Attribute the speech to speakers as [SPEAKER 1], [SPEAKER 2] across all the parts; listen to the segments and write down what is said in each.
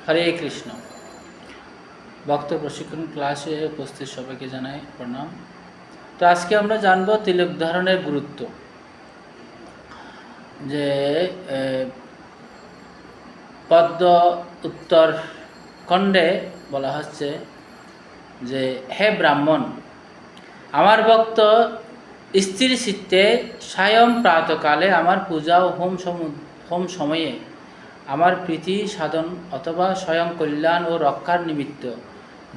[SPEAKER 1] হরে কৃষ্ণ। ভক্ত প্রশিক্ষণ ক্লাসে উপস্থিত সবাইকে জানাই প্রণাম। তো আজকে আমরা জানব তিলক ধারণের গুরুত্ব। যে পদ্ম উত্তর খণ্ডে বলা হচ্ছে যে হে ব্রাহ্মণ, আমার ভক্ত স্থির চিত্তে সায়ং প্রাতকালে আমার পূজা ও হোম সময়ে আমার প্রীতি সাধন অথবা স্বয়ং কল্যাণ ও রক্ষার নিমিত্ত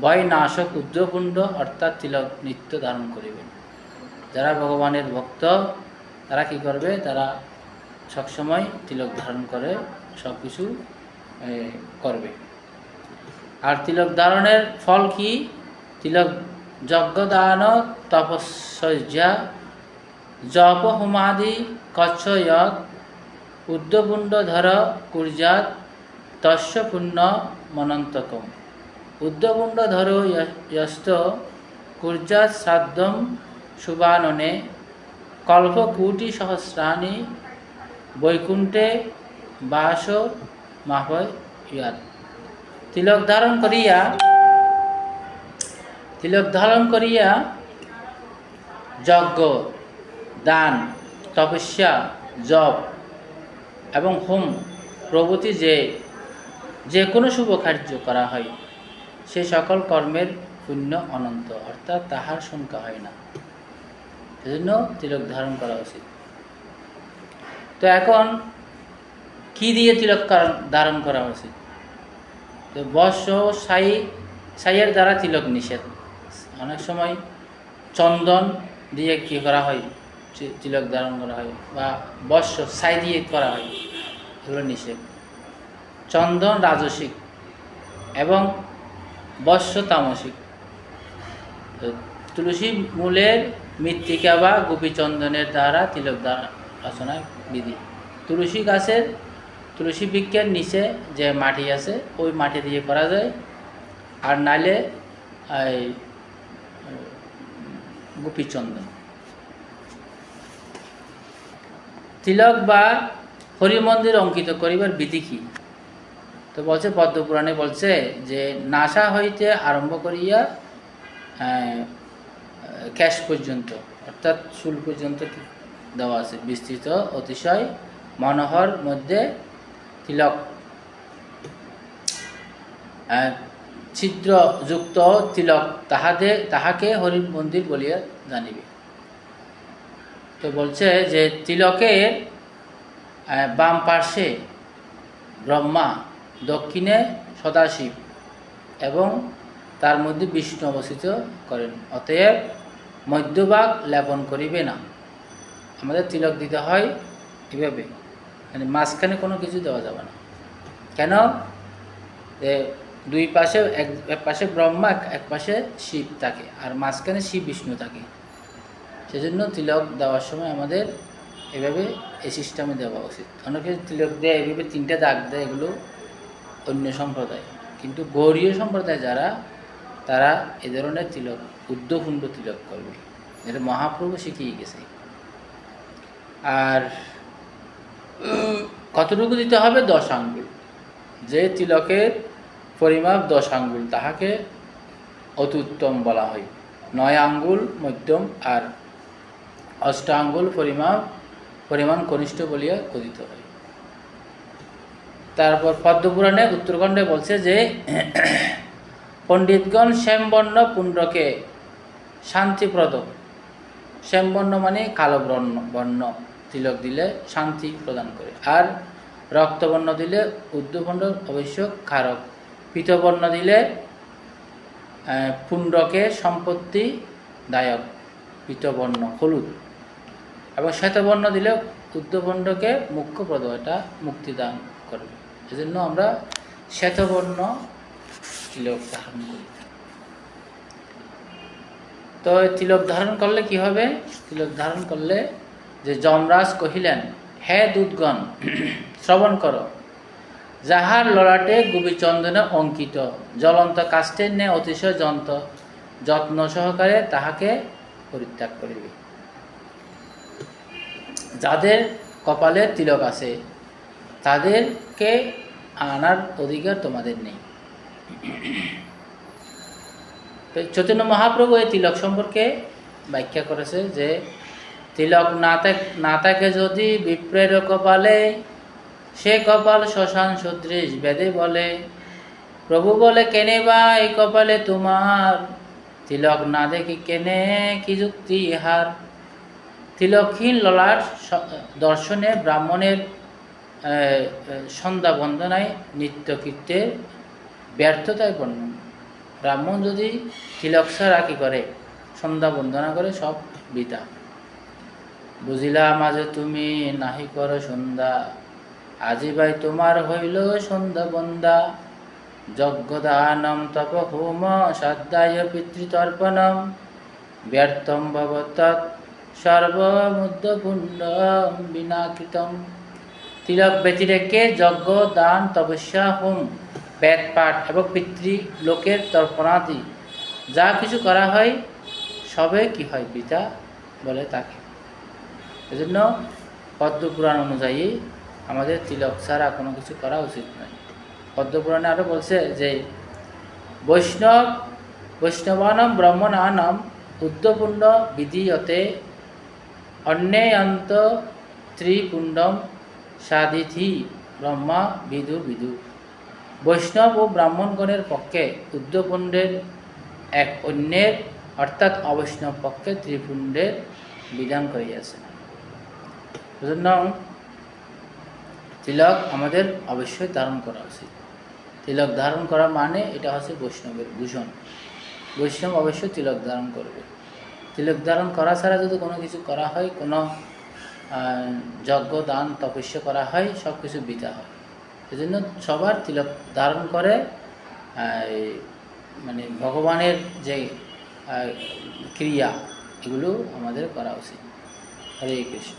[SPEAKER 1] ভয় নাশক উদ্রপুণ্ড অর্থাৎ তিলক নিত্য ধারণ করিবেন। যারা ভগবানের ভক্ত তারা কি করবে? তারা সবসময় তিলক ধারণ করে সব কিছু করবে। আর তিলক ধারণের ফল কি? তিলক যজ্ঞদান তপস্যা জপ হোমাদি কচ্ছয়ৎ উদ্যপুণ্ড ধর কুর্যাত তস্য পুণ্য মনন্তকম। উদ্যপুণ্ড ধর যস্ত কুর্যাত শ্রাদ্ধম শুভাননে কল্পকূটি সহস্রাণি বৈকুণ্ঠে বাস মাহয়াত। তিলক ধারণ করিয়া যজ্ঞ, দান, তপস্যা, জপ এবং হোম প্রভৃতি যে কোনো শুভ কার্য করা হয় সে সকল কর্মের পুণ্য অনন্ত, অর্থাৎ তাহার সংখ্যা হয় না। সেজন্য তিলক ধারণ করা উচিত। তো এখন কি দিয়ে তিলক ধারণ করা উচিত? তো বর্ষ ছাইয়ের দ্বারা তিলক নিষেধ। অনেক সময় চন্দন দিয়ে কি করা হয়? তিলক ধারণ করা হয়, বা বর্ষ ছাই দিয়ে করা হয়, এগুলো নিষেধ। চন্দন রাজসিক এবং বর্ষ তামসিক। তুলসী মূলের মৃত্তিকা বা গোপীচন্দনের দ্বারা তিলক রচনার বিধি। তুলসী বৃক্ষের নিচে যে মাটি আছে ওই মাটি দিয়ে করা যায়, আর নাইলে গোপীচন্দন। তিলক বা হরিমন্দির অঙ্কিত করিবার বিধি কি? তো বলছে, পদ্মপুরাণে বলছে যে নাসা হইতে আরম্ভ করিয়া ক্যাশ পর্যন্ত, অর্থাৎ চুল পর্যন্ত দেওয়া আছে বিস্তৃত অতিশয় মনোহর মধ্যে তিলক ছিদ্রযুক্ত তিলক তাহাকে হরি মন্দির বলিয়া জানিবে। তো বলছে যে তিলকের বাম পার্শ্বে ব্রহ্মা, দক্ষিণে সদাশিব এবং তার মধ্যে বিষ্ণু অবস্থিত করেন। অতএব মধ্যভাগ লেপন করিবে না। আমাদের তিলক দিতে হয় এভাবে, মানে মাঝখানে কোনো কিছু দেওয়া যাবে না। কেন? দুই পাশে, এক পাশে ব্রহ্মা, এক পাশে শিব থাকে, আর মাঝখানে শিব বিষ্ণু থাকে। সেজন্য তিলক দেওয়ার সময় আমাদের এভাবে এই সিস্টেমে দেওয়া উচিত। অনেকে তিলক দেয় এভাবে তিনটে দাগ দেয়, এগুলো অন্য সম্প্রদায়। কিন্তু গৌড়ীয় সম্প্রদায় যারা, তারা এ ধরনের তিলক উদ্ধপুণ্ড তিলক করবে, যেটা মহাপ্রভু শিখিয়ে গেছে। আর কতটুকু দিতে হবে? 10 আঙ্গুল। যে তিলকের পরিমাপ 10 আঙ্গুল তাহাকে অতি উত্তম বলা হয়। 9 আঙ্গুল মধ্যম, আর 8 আঙ্গুল পরিমাণ কনিষ্ঠ বলিয়া কথিত হয়। তারপর পদ্মপুরাণে উত্তরখণ্ডে বলছে যে পণ্ডিতগণ শ্যামবর্ণ পুণ্ডকে শান্তিপ্রদ, শ্যামবর্ণ মানে কালো বর্ণ তিলক দিলে শান্তি প্রদান করে, আর রক্তবর্ণ দিলে উদ্ধপুণ্ড অবশ্য কারক, পীতবর্ণ দিলে পুণ্ডকে সম্পত্তি দায়ক, পীতবর্ণ হলুদ, এবং শ্বেতবর্ণ দিলে উদ্ধপুণ্ডকে মুখ্যপ্রদ, এটা মুক্তিদান করবে। এজন্য আমরা শ্বেতবর্ণ তিলক ধারণ করি। তো তিলক ধারণ করলে কি হবে? তিলক ধারণ করলে যে যমরাজ কহিলেন, হে দূতগণ শ্রবণ করো, যাহার ললাটে গোপীচন্দনে অঙ্কিত জ্বলন্ত কাষ্ঠের ন্যায় অতিশয় যত্ন সহকারে তাহাকে পরিত্যাগ করিবে। যাদের কপালে তিলক আছে তাদেরকে আনার অধিকার তোমাদের নেই। তো চৈতন্য মহাপ্রভু এই তিলক সম্পর্কে ব্যাখ্যা করেছে যে তিলক না থাকে যদি বিপ্রের কপালে, সে কপাল শ্মশান সদৃশ বেদে বলে। প্রভু বলে কেনে বা এই কপালে তোমার, তিলক না দেখি কেনে কি যুক্তি ইহার। তিলকহীন ললাট দর্শনে ব্রাহ্মণের সন্ধ্যা বন্দনায় নিত্যকৃত্যের ব্যর্থতায় বর্ণন। ব্রাহ্মণ যদি তিলক ছাড়া কি করে, সন্ধ্যা বন্দনা করে, সব বৃথা। বুঝিলাম মাঝে তুমি নাহি করো সন্ধ্যা, আজি ভাই তোমার হইল সন্ধ্যা বন্দা। যজ্ঞদানম তপ হোম শ্রদ্ধায় পিতৃতর্পণম, ব্যর্থম ভবতৎ সর্বমুদ্য পুণ্যম বিনাকৃতম। তিলক ব্যতিরেকে যজ্ঞ, দান, তপস্যা, হোম, বেদ পাঠ এবং পিতৃলোকের তর্পণাদি যা কিছু করা হয় সবে কি হয়, বৃথা বলে তাকে। এজন্য পদ্মপুরাণ অনুযায়ী আমাদের তিলক ছাড়া কোনো কিছু করা উচিত নয়। পদ্মপুরাণে আরও বলছে যে বৈষ্ণবানম ব্রাহ্মণানাম উদ্যপুণ্য বিধীয়তে অন্যেয়ন্ত ত্রিপুণ্ডম সাধিথি ব্রহ্মা বিদু বিদু। বৈষ্ণব ও ব্রাহ্মণগণের পক্ষে উদ্যপুণ্ডের এক অন্যের অর্থাৎ অবৈষ্ণব পক্ষে ত্রিপুণ্ডের বিধান করিয়াছে। এজন্য তিলক আমাদের অবশ্যই ধারণ করা উচিত। তিলক ধারণ করা মানে এটা হচ্ছে বৈষ্ণবের ভূষণ। বৈষ্ণব অবশ্যই তিলক ধারণ করবে। তিলক ধারণ করা ছাড়া যদি কোনো কিছু করা হয়, কোনো যজ্ঞ, দান, তপস্যা করা হয়, সব কিছু বৃথা হয়। সেজন্য সবার তিলক ধারণ করে মানে ভগবানের যে ক্রিয়া, এগুলো আমাদের করা উচিত। হরে কৃষ্ণ।